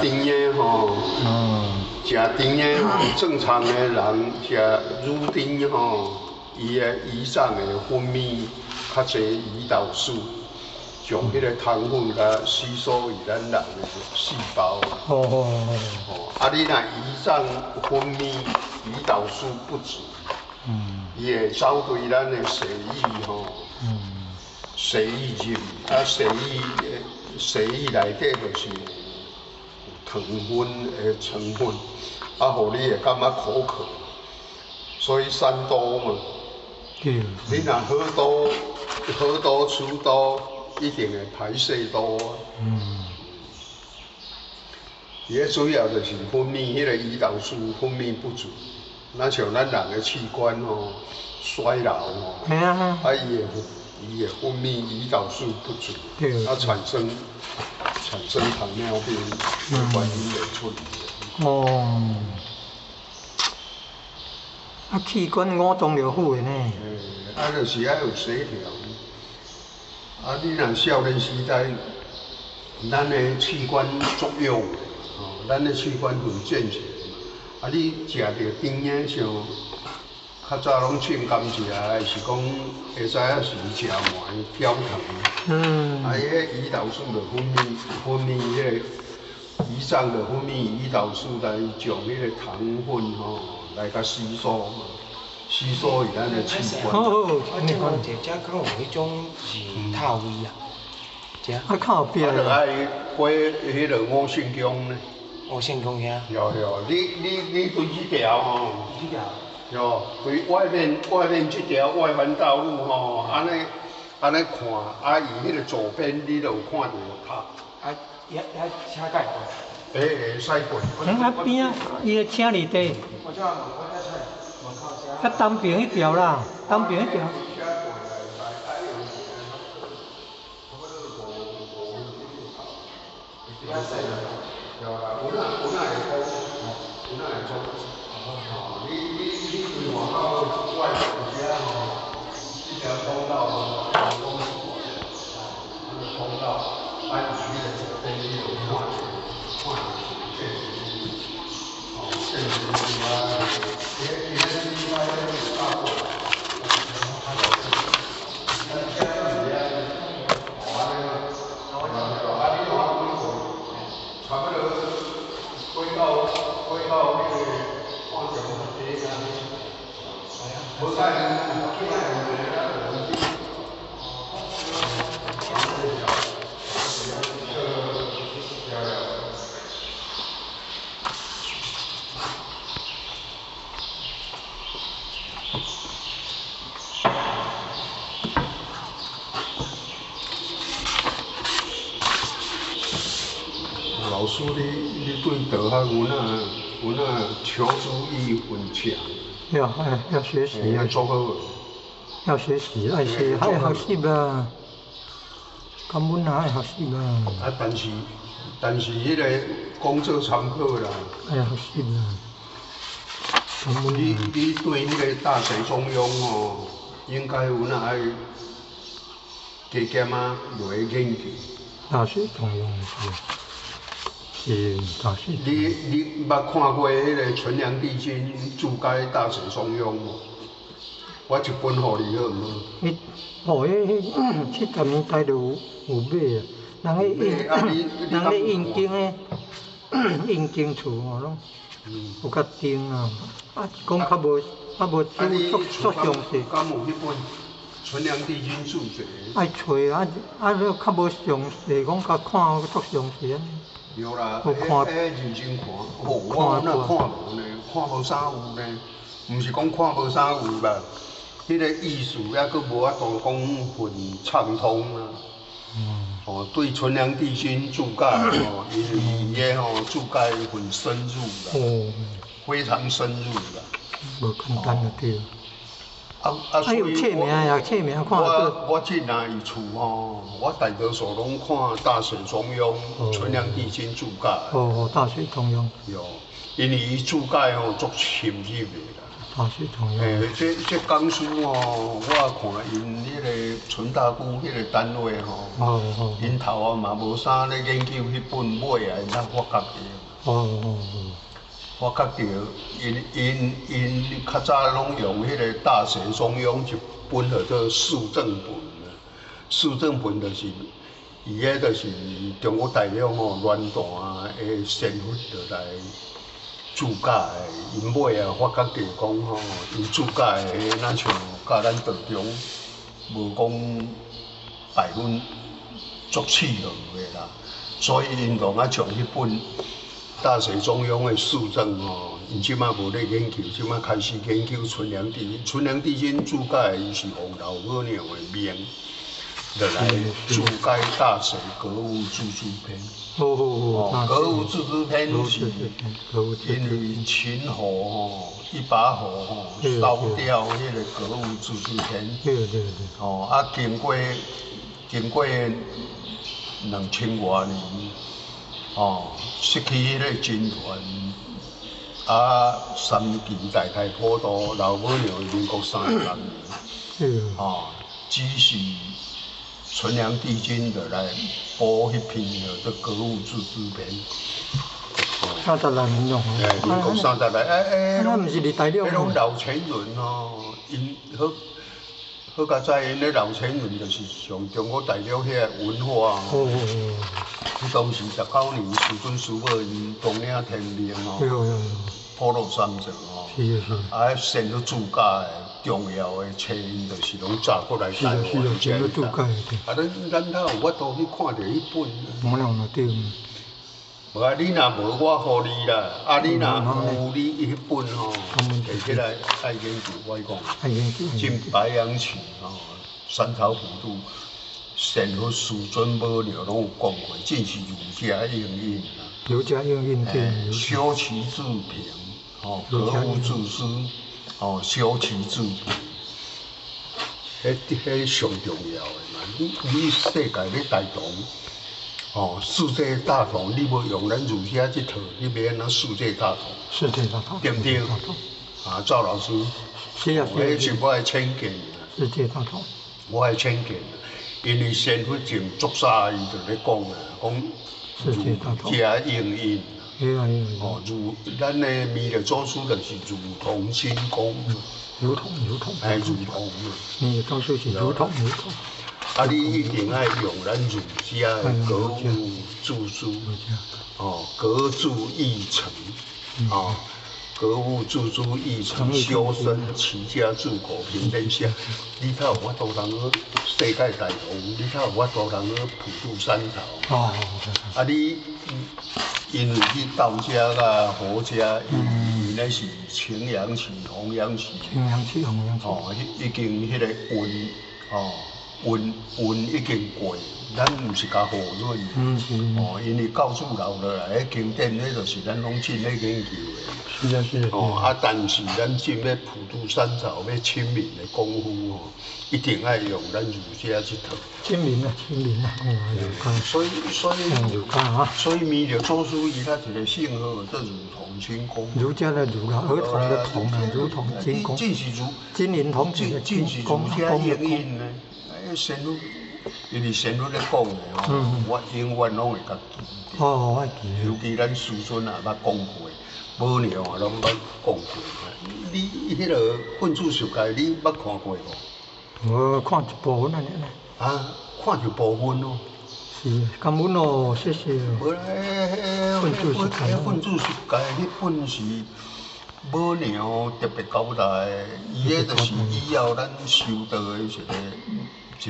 甜的吼，食甜的吼，正常的人食乳甜吼，伊的胰脏的分泌较侪胰岛素，将迄个糖分甲吸收于咱人的细胞。你若胰脏分泌胰岛素不足，伊会走对咱的血液吼，血液入血液内底就是糖分的成分，互你会感觉口渴，所以三多嘛。你若好多吃多，一定会排泄多啊。伊个主要就是分泌迄个胰岛素分泌不足，像咱人的器官吼衰老吼，伊会分泌胰岛素不足，产生糖尿病的原因会出现。器官五脏六腑的呢？就是要有协调。你若少年时代，咱的器官作用，咱的器官很健全嘛。你食着甜的像较早拢凊甘蔗，还是讲会知影是食糜焦糖。伊个胰岛素就分泌迄个胰脏就分泌胰岛素来将迄个糖分来甲吸收嘛，吸收于咱的器官。即讲者较有迄种是透味啊，较后壁。就爱过迄个五圣宫呢。五圣宫遐。有，你对这条吼。这条。有，对外面这条外环道路吼，安尼看，伊迄个左边你就有看到塔。也车盖过。会驶过。边啊，伊个车里底。较东边迄条啦，东边迄条。你往到外头家这条通道通道，按你的左边你有看现实另外有大货。差不多回到那个矿场那边，不在老师，你对德学有那求知欲很强。要学习啊！做好。要学习，爱学习啦。根本爱学习啦。但是迄个工作参考啦。爱学习啦。你对迄个大学中庸哦，应该有那爱加减啊，落去研究。大学中庸是大学。你捌看过迄个纯良帝君注解《大学中庸》无？我一本互你好唔好？70年代就有买啊，人咧印经诶，印经厝吼拢有较定啊，讲较无足详细。敢有迄本纯良帝君注解？爱找你较无详细，讲甲看足详细安尼。有啦，认真看，我哪看无呢？看无啥有呢？毋是讲看无啥有吧？迄个意思还佫无法度讲很畅通啊。对纯良帝君注解因为伊注解很深入啦，非常深入啦。无简单就对。有册名呀，册名看我进来伊厝我大多数拢看《大学中庸》纯良帝君注解。大学中庸。有，因为伊注解足深入的啦。大水中央。这江苏哦，我看因迄个陈大姑迄个单位吼，因头啊嘛无啥咧研究迄本买来，咱发觉着。发觉着因较早拢用迄个大学中央一本叫做数正本，数正本就是伊迄就是中国大陆吼乱弹的先锋就来注解的，因尾啊发觉着讲吼，因注解的那像甲咱道中无讲100%作试落的啦，所以因拢啊从迄本大学中央的数正吼，因即马无咧研究，即马开始研究纯良地震。纯良地震注解伊是用老母娘的名，就来注解大学格物致知篇。格物致知篇是因为秦侯吼一把火吼烧掉迄个格物致知篇。对。啊，经过2000多年。失去迄个军团，三秦大开普渡，老母娘的民国36年，只是纯良地震就来补迄篇叫做《格物致知篇》。36年咯。民国36年，那毋是伫大陆。迄种老前人吼，因好较早因咧老前人就是从中国大陆遐文化。当时19年，师尊师母因统领天命普渡三藏先去注解的重要的册，因就是拢找过来台湾讲。咱哪有法度去看到迄本？无啊，你若无我互你啦，你若有你迄本吼，摕起来爱研究，我讲，进白杨池山草普渡。善佛师尊母娘拢有讲过，正是儒家应运啦。儒家应运对。修齐治平，格物致知，修齐治平，迄上重要的嘛。你世界咧大同，世界大同，你要用咱儒家这套，你要安怎世界大同？世界大同，对不对？赵老师，是是我的浅见。世界大同，我的浅见。因为先佛前足早伊就咧讲啊，讲儒家应运，咱的弥勒祖师就是如同心功，如同，如同，弥勒祖师是如同。你一定要用咱儒家的格物致知，格助义成，格物致知义成，修身齐家治国平天下。你才有法度通去世界大同，你才有法度通去普渡三曹。你因为去道家甲佛家，伊那是青阳气、红阳气。已经迄个运已经过，咱毋是甲好润。因为教主留落来迄经典，迄就是咱拢真咧研究的。是。但是咱真要普渡三曹，要亲民的功夫一定要用咱儒家这套。亲民啊！所以弥勒祖师伊那一个姓号叫如同亲公。儒家的儒啦，儿童的童啊，如同亲公。正是金银童子的金公应运呢。先佛，因为先佛咧讲的我永远拢会甲记。我记。尤其咱师尊也捌讲过。母娘啊，拢捌讲过。你迄个《本主十戒》，你捌看过无？我看一部分安尼。看一部分咯。是，感恩哦，谢谢。无咧，《本主十戒》迄本是母娘特别交代的，伊迄就是以后咱修道的一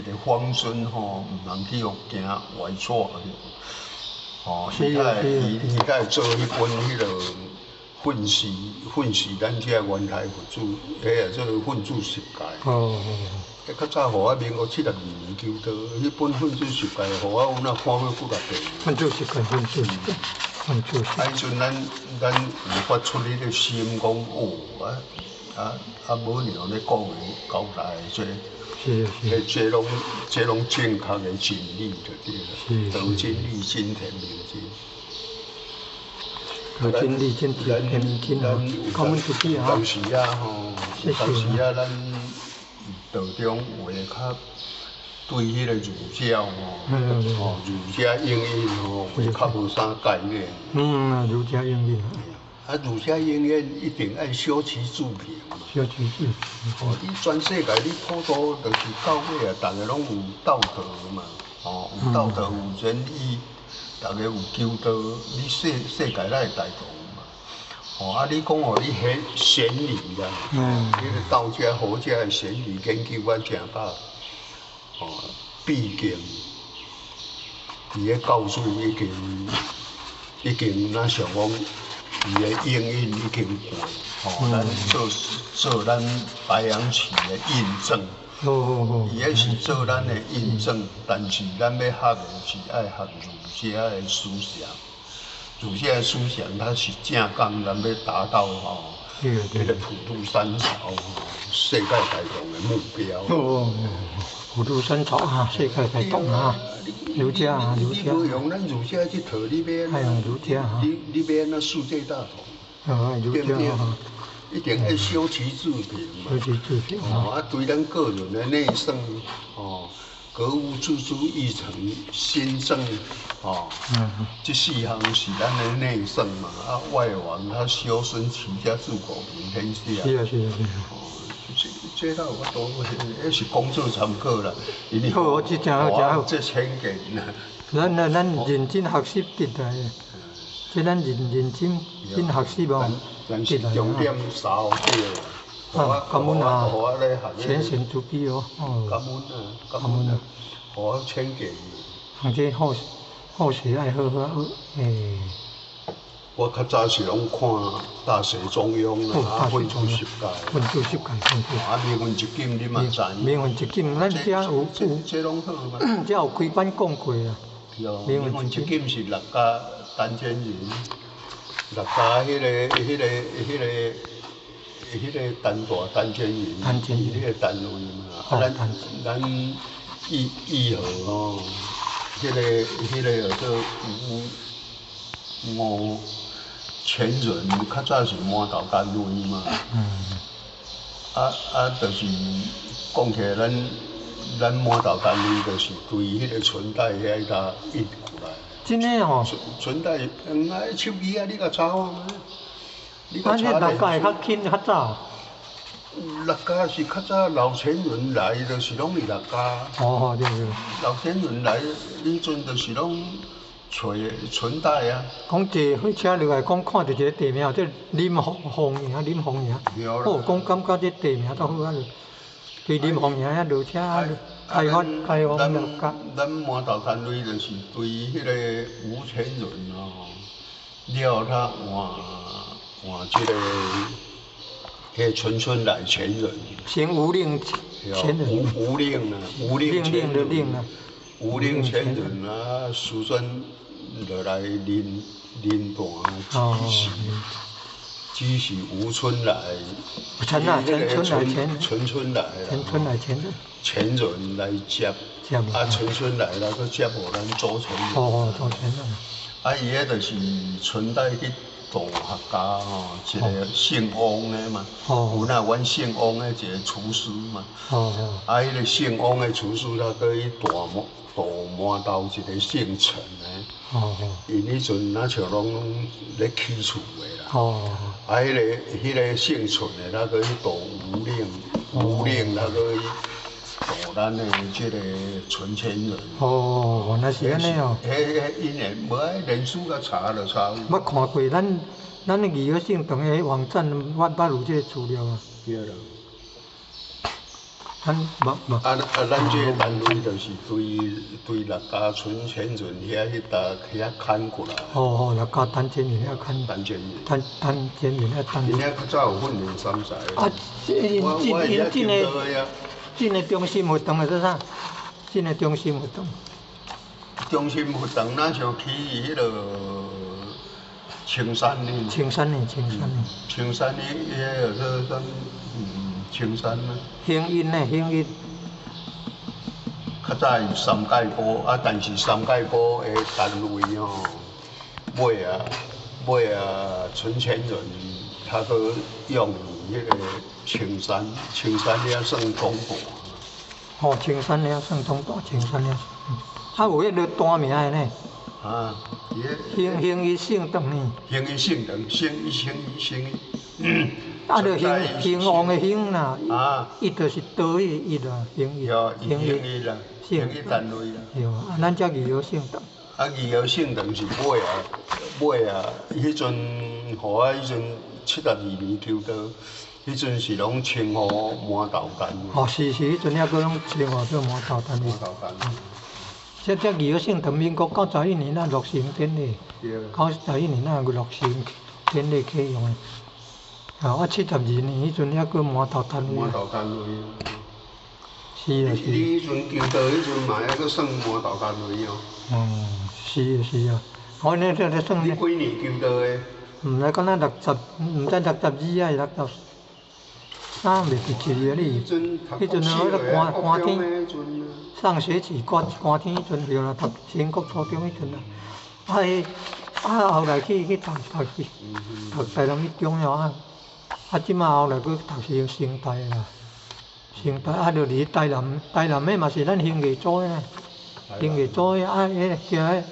个方针毋通去互行歪错去。伊才会做迄本迄个。训示咱遮原台佛祖，迄个做《训主十戒》。较早，互我民国72年求道，迄本《训主十戒》，互我有那看过几啊遍。训主十戒，训主十戒。迄阵咱有发出迄个心讲母娘咧讲的交代的这拢正确的真理就对了。道真理，真田明真。有真理真甜甜真好，感恩主持啊！有时啊吼，有时啊，咱道中话较对迄个儒家吼，儒家英语吼，会较无啥概念。儒家英语。啊，儒家英语一定爱修齐治平嘛。修齐治。哦，你全世界你普渡就是到尾啊，大家拢有道德嘛，哦，有道德有仁义，大家有求道，你世界才会大同嘛。哦，啊，你讲哦，你迄贤理啊，你个道家、佛家的贤理研究啊，正大。哦，毕竟伊个教授已经那想讲，伊个应用已经过，吼，咱做咱白羊旗的印证。伊个是做咱的印证，但是咱要学的是爱学儒家的思想。儒家的思想，它是正讲咱要达到吼，迄个普渡三朝世界大同的目标。普渡三朝啊，世界大同啊，儒家啊，儒家。你用咱儒家这套，你要儒家啊，你要那世界大同，儒家啊，一定要修齐治平嘛。修齐治平啊，对咱个人的内圣，格物致知、意诚心正，这四项是咱的内圣嘛。啊，外王他修身齐家治国平天下。是啊。这倒我多，那是工作参考啦。好，这真好。这千件啦。咱认真学习得来，这咱认真学习哦，但是重点三个啊，感恩啊，全神主逼哦。感恩啊，我千件。这好势爱好诶。我较早是拢看大学中央啦，分数十届。啊，名分一金你嘛知？名分一金，咱遮有，这拢好嘛。遮有开班讲过啦。名分一金是6家单间人，6家迄个单间人，迄个单位嘛。啊，咱义和吼，迄个叫做吴前人较早是满头单位嘛，就是讲起来，咱满头单位就是对迄个春代遐一搭印过来。真诶吼。春代，手机啊，你甲查看吗？咱这6家会较轻较早。6家是较早老前人来，就是拢是6家。对。老前人来，迄阵就是拢。找春代啊！讲坐火车落来，讲看到一个地名，这林凤营。讲感觉这地名都好啊，去林凤营遐落车开发6家。咱满头单位就是对迄个吴前人了他换这个迄春来前人。姓吴令前人。吴令啊，吴令前人啊。吴令前人啊，师尊落来领团指示吴春来，陈春来前人来接，啊陈春来那个接无咱祖前人。祖前人。啊，伊个就是春代去大学家一个姓汪的嘛，有那阮姓汪的一个厨师嘛，啊，迄个姓汪的厨师他可以大满豆一个姓陈的，因迄阵那像拢咧起厝的啦，啊，迄个姓陈的，他可以大吴令，他可以大咱的这个存钱人。原来是安尼哦。因为无爱人书甲查就查。我看过咱的义和姓党的网站，我有这个资料啊。对啦。咱这个单位就是对6家存钱人遐看过来。6家单钱人遐看。单钱人遐。因遐较早有训练3才。真的中心活动是啥？真的中心活动。中心活动咱像去迄个青山呢。青山呢，迄个说啥？青山呢？兴印。较早有三界埔，但是三界埔的单位买啊，尾啊，存钱人他个用迄个青山也算公部。哦，青山了算中大，青山了。啊，有迄个单名的呢。啊，兴伊姓邓呢。兴伊姓邓，兴伊。啊，就兴旺的兴啦。啊。伊就是倒伊伊啦，兴伊。兴伊啦，兴伊单位啦。对啊，咱遮二号姓邓。啊，二号姓邓是尾啊，迄阵，互我迄阵72年抽到，迄阵是拢称呼麻豆单位。哦，是，迄阵还佫拢称呼做麻豆单位。麻豆单位。这二号姓邓，民国91年咱落成典礼，91年咱落成典礼启用的。啊，我72年迄阵还佫麻豆单位。麻豆单位。是啊是。你迄阵求道迄阵嘛还佫算麻豆单位哦。是啊，我呢这算。你几年求道的？毋知敢若60，毋知62啊，63袂记记哩。迄阵我咧寒天，上学期寒天迄阵对啦，读新国初中迄阵啊。后来去读台南一中了即马后来佫读成大啦。成大就离台南迄嘛是咱兴艺组的，兴艺组的迄叫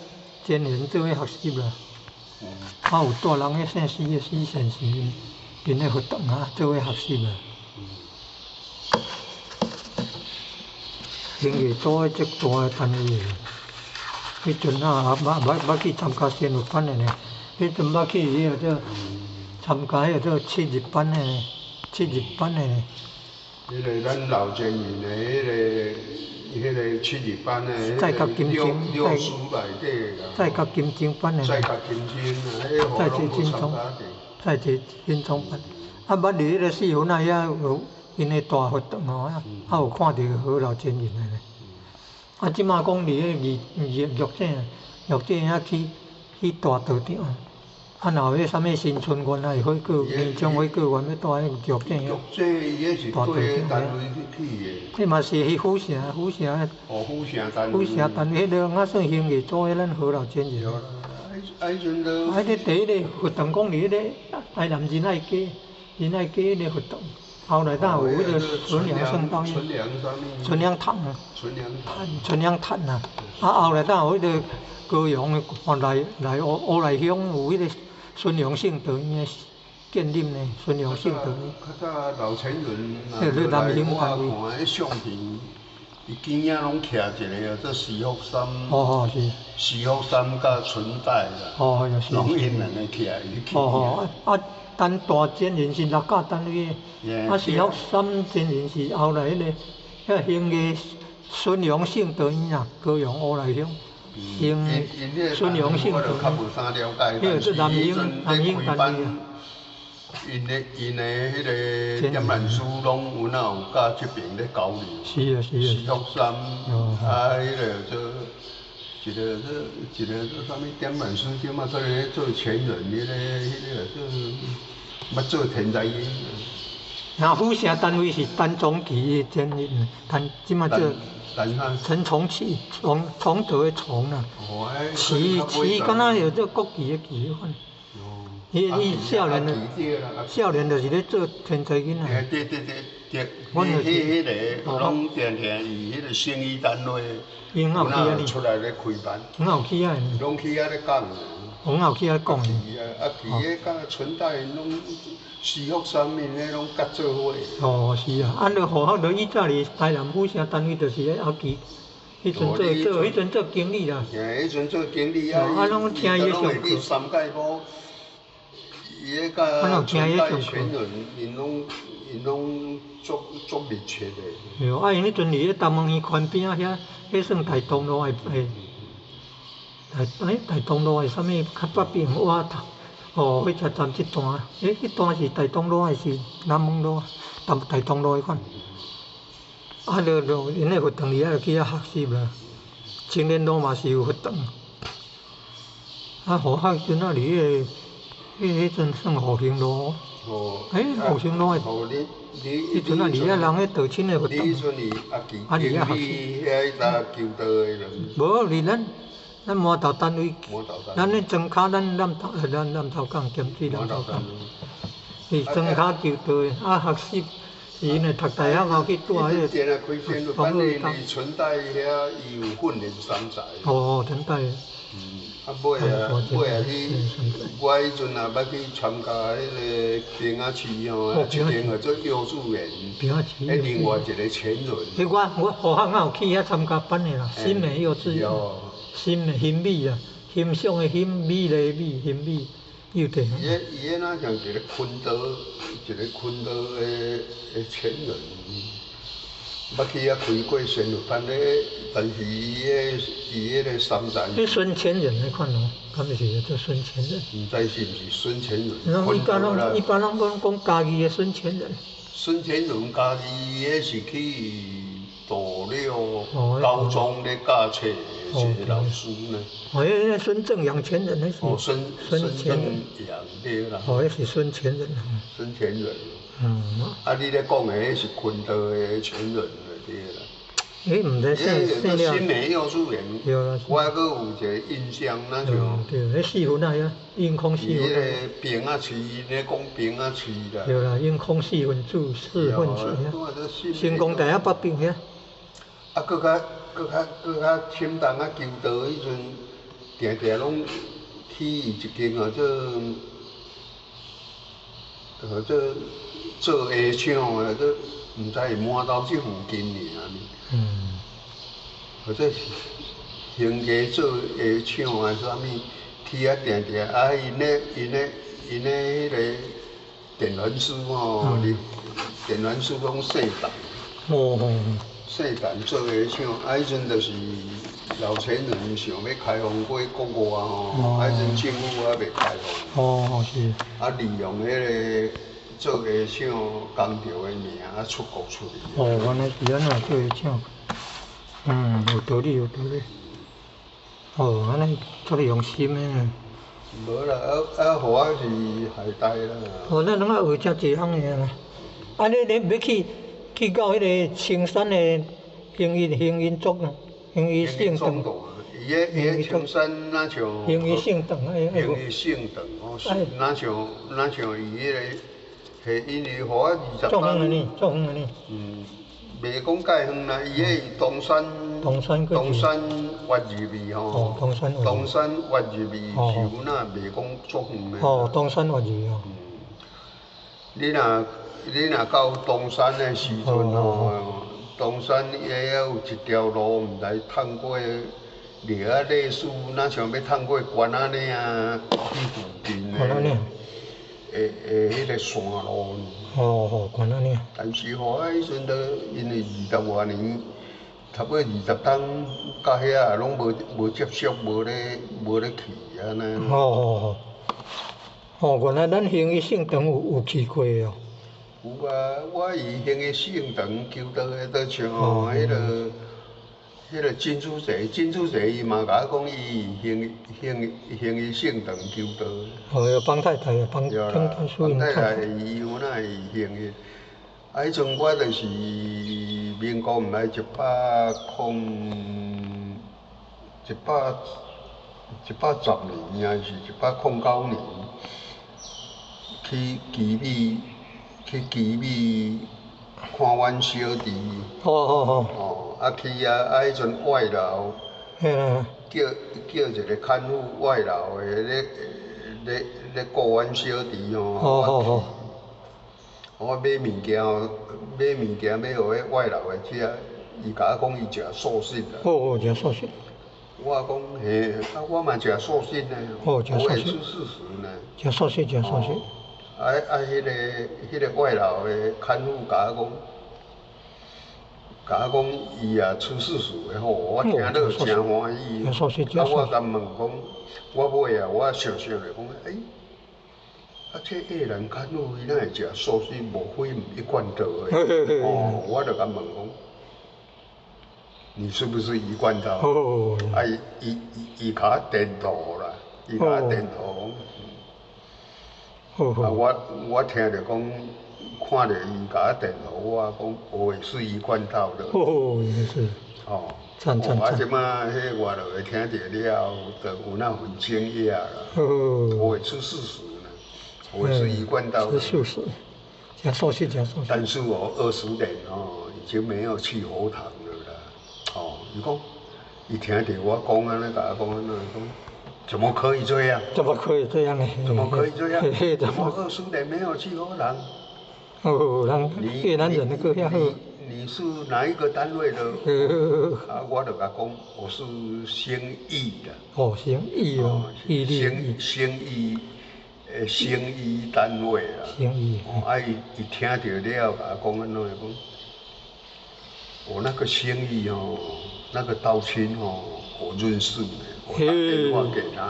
前年做伙学习啦。有大人迄姓施的施先生，因咧活动做伙学习啦。兴艺组的足大个单位，迄阵捌去参加宣武班的呢。迄阵捌去迄个参加迄个七日班的呢。迄个咱老前面的迄个七日班的在甲金钟六书内底啦。在甲金钟班的。在甲金钟啊，在这金钟，在这金钟班。捌伫迄个四分遐有因的大活动有看到好老前人的呢。即马讲伫迄玉井遐去大道场。若有迄啥物新春园啊，火锅年终火锅园要带迄玉井遐。玉井伊迄是对单位去的。迄嘛是去府城。府城单位。府城单位迄个算兴艺组的咱好老前人。迄阵都。迄第一个活动讲伫迄个台南仁爱街迄个活动，后来有迄个纯良圣道纯良堂啊，后来有迄个高雄的来乌来乡有迄个孙杨圣道院建立呢，孙杨圣道院。较早老前人迄个南兴单位。我看迄相片，伊边仔拢徛一个做徐福山。是。徐福山甲春代啦。是。拢因两个徛伊去。单大真人是六甲单位的，徐福山真人是后来迄个兴个孙杨圣道院啊，高雄乌来乡。孙杨姓的，迄个是南兴单位啊。因的迄个点篮书拢有甲这边咧交流。是啊。徐福山，迄个一个做啥物点篮书，即马做前人，迄个做做天才音。府城单位是陈宗奇的前任，即马做。陈崇启，崇德的崇啊，旗敢若有做国旗的旗款。伊少年就是咧做天才囡仔。对。迄个拢定以迄个生意单位，有出来咧开班。有去啊？拢去遐咧讲。有去遐讲。去迄甲春代拢徐福山面迄拢甲做伙。是啊，就互伊早哩台南府城单位就是咧后期，迄阵做经理啦。迄阵做经理拢听伊上课。三界埔，伊迄甲春代全人，因拢足密切的。因迄阵伫东门医院边遐，迄算大东路的大东路的啥物较北边瓦头。火车站这段，迄段是大东路还是南门路？大东路迄款。就因咧活动伫遐去遐学习啦。青年路嘛是有活动。河海阵伫迄阵算复兴路。复兴路的。迄阵伫遐人咧道亲的活动。你迄阵伫遐学习。无，咱满头单位，满头单位咱咧庄脚咱南头港兼水南头港，是庄脚球队啊学习，是因为读大学后去住迄电啊开线路，反正离春代遐伊有训练山寨。哦，春代。啊尾啊去，我迄阵也捌去参加迄个平仔市吼，一边叫做幼稚园，迄另外一个前轮。迄我好汉有去遐参加班的啦，新的幼稚园，新的新美啊，欣赏的欣，美丽的美，新美幼稚园。伊迄哪像一个昆岛的前轮。捌去遐开过仙路班咧，但是伊迄个山寨。迄孙前人迄款哦，敢是叫孙前人？唔知是毋是孙前人？一般人讲家己的孙前人。孙前人家己迄是去读了高中咧教册一个老师呢。哦，迄孙正阳前人那是。哦，孙正阳对啦。哦，迄是孙前人。孙前人。啊，你咧讲的迄是昆岛的前人对啦。毋知姓了。新的幼稚园，我还阁有一个印象，那像。对，迄四分啊，遐应空四分。迄个平仔市，咧讲平仔市啦。对啦，应空四分子，四分子啊。成功大学北边遐。啊，搁较深重啊，求道迄阵，定拢去一间做鞋厂的，做毋知满岛这附近尔。或者是兴家做鞋厂啊，啥物，去遐定，啊，因咧迄个电源师吼，电源师拢姓陈。姓陈做鞋厂，啊，迄阵就是老前人想要开放过国外吼，啊，迄阵政府还未开放。是。啊，利用迄个做鞋厂工潮的名啊出国出去。原来是安那做鞋厂。有道理。安尼足用心的。无啦，互我是海带啦。咱拢啊学遮济项个啦。啊，你要去到迄个青山的行云族啊，行云姓邓。伊迄青山哪像？行云姓邓啊。行云姓邓哦，哪像伊迄个，系因为互我28。足远个呢。袂讲介远啦，伊迄东山挖入去吼。东山挖入去，是有哪袂讲足远的。东山挖入去。你若到东山的时阵吼，东山也有一条路，毋知通过掠啊历史，哪像要通过关仔岭去附近的。迄个山路。关仔岭。但是吼，迄阵都因为20多年，差不多20冬到遐拢无接触，无咧去安尼。原来咱行云姓邓有去过哦。有啊，我以行云姓邓求道的，都像吼，迄个金主席伊嘛甲我讲，伊行云姓邓求道。帮太太帮太太伊有哪会行的？啊，迄阵我就是民国毋来110年，还是109年，去基美看阮小弟。啊去啊！迄阵外劳，叫一个看护外劳的咧顾阮小弟吼。我买物件要互迄外劳的食，伊甲我讲伊食素食啦。食素食。我讲嘿，啊我嘛食素食呢，我会吃40呢。食素食。迄个外劳的看护甲我讲伊也吃40的吼，我听了真欢喜。啊，我甲问讲，我买啊，我想咧讲，啊这越南看护伊哪会食素食无火一贯道的？我就甲问讲，你是不是一贯道？啊，伊甲我点头啦，啊，我听着讲，看着伊甲我点头，我讲我也是一贯道的。也是。我即马迄外头会听着了，就有那份惊讶啦。我会吃素食呢，我是一贯道的。吃素食，加素食，加素食。但是我20年已经没有去佛堂了啦。伊讲，伊听着我讲安尼，甲我讲安尼讲，怎么可以这样？怎么可以这样呢？怎么可以这样？我20年没有去佛堂。越南人的歌遐好。你是哪一个单位的？我就甲讲，我是兴义的。兴义哦，义利。兴义单位啦。兴义。伊听着了，甲我讲安怎讲？我那个兴义那个道亲我认识的，我打电话给他。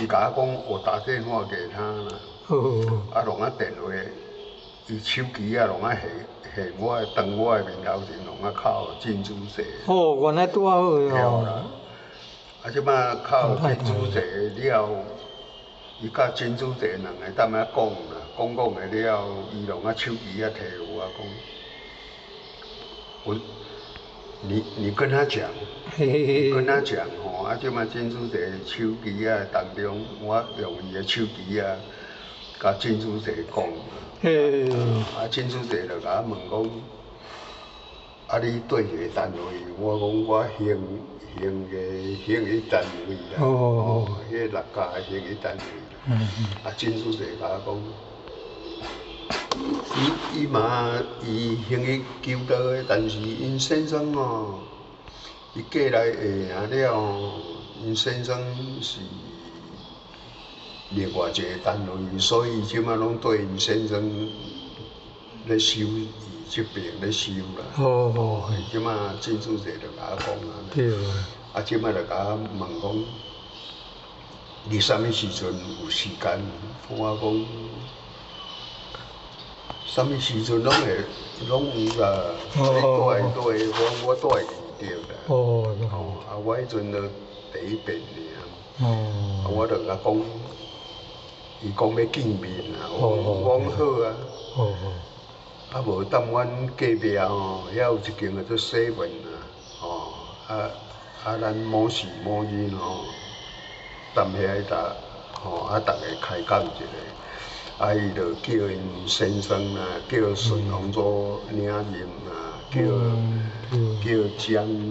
伊甲我讲，我打电话给他啦。弄电话。伊手机弄下下我当我的面头前，弄靠珍珠茶。原来拄好啦。即摆靠珍珠茶了，伊甲珍珠茶两个踮遐讲啦，讲的了，伊弄手机摕我讲，你跟他讲，跟他讲即摆珍珠茶手机当中，我用伊的手机甲珍珠茶讲。珍珠茶就甲我问讲，你对一个单位？我讲我兴个单位啦，迄6家兴个单位。珍珠茶甲我讲，伊兴个求道的，但是因先生伊过来下了，因先生是。另外一个单位，所以即马拢对因先生咧收伊这边咧收啦。即马珍珠茶就甲我讲对。即马就甲我问讲，你啥物时阵有时间？我讲，啥物时阵拢有啦。我住伫对啦。我迄阵就第一遍尔。我就甲讲。伊讲要见面我讲好啊。无等阮隔壁遐有一间叫做7咱某时某日踮遐逐个开讲一下。伊就叫因先生啦，叫顺龙做领任啦，叫江。